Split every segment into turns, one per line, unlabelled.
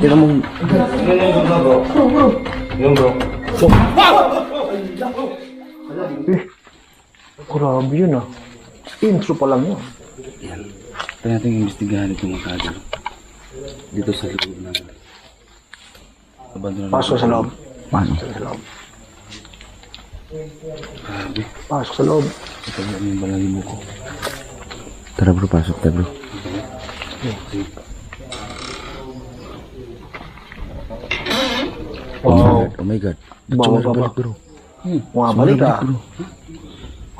Tingnan mo.
Yung bro.
Grabe yun ah. Intro pa lang yun.
Yan. Kaya natin imbestigahan itong mga kagano. Dito sa loob na.
Pasok sa loob.
Pasok.
Sa loob.
Grabe.
Pasok sa loob.
Ito yung balahibo ko. Tara bro, pasok tayo bro.
Wow.
Oh my god.
Bawa ka ba?
Balik bro.
Mabalik ah.
Bro.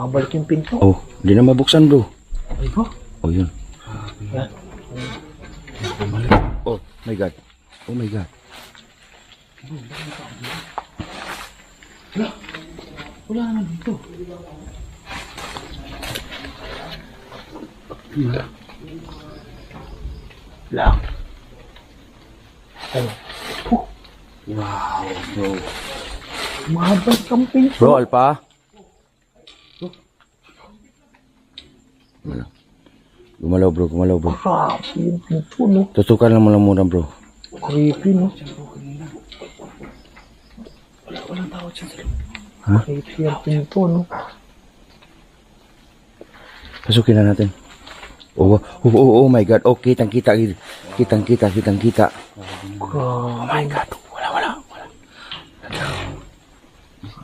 Mabalik yung pinto.
Oh, hindi na mabuksan bro.
Ay ba?
Oh yun.
Yan.
Oh my god. Oh my god.
Wala naman dito.
Lang. Ay.
Wow bro.
Mabalik ang pinto.
Bro, Alpa. Gumalaw bro, gumalaw bro.
Grabe yung pinto no.
Tutukan lang mo lang muna bro.
Creepy no.
Walang tawad siya sa loob.
Ha?
Creepy ang pinto no.
Pasukin na natin. Oh my god. Oh, kitang-kita. Kitang-kita.
Oh my God.
Wala.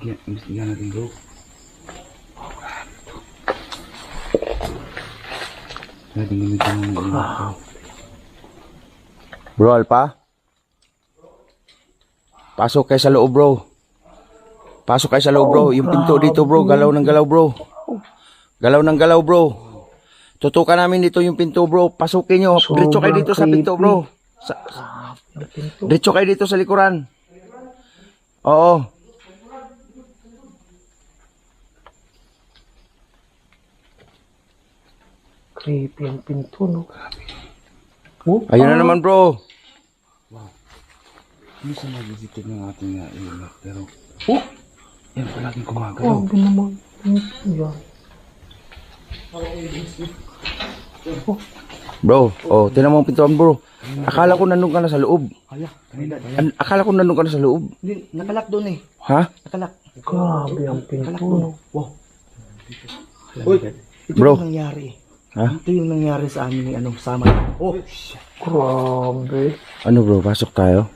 Imbestigahan natin bro. Natin gamitin ng bro, Alpa? Pasok kayo sa loob bro. Pasok kayo sa loob bro. Yung pinto dito bro. Galaw ng galaw bro. Galaw ng galaw bro. Tutukan namin dito yung pinto bro. Pasukin nyo. Diretso kayo dito sa pinto bro. Diretso kayo dito sa likuran. Oo.
Creepy ang pinto no. Oh,
Ayun na naman bro. Wow. Hindi sa mag-visited ng ating ilat. Pero,
Oh,
yan palaging kumagalaw.
grabe naman. Yan.
Bro, oh, tinan mo ang pintuan bro. Akala ko nandun ka na sa loob. Akala ko nandun ka na sa loob.
Hindi, nakalak doon eh.
Ha?
Nakalak.
Grabe ang pinto no.
Wow. Uy, ito
Bro.
yung nangyari.
Ha?
Ito yung nangyari sa amin ni sama. Oh,
Grabe.
Ano bro, pasok tayo?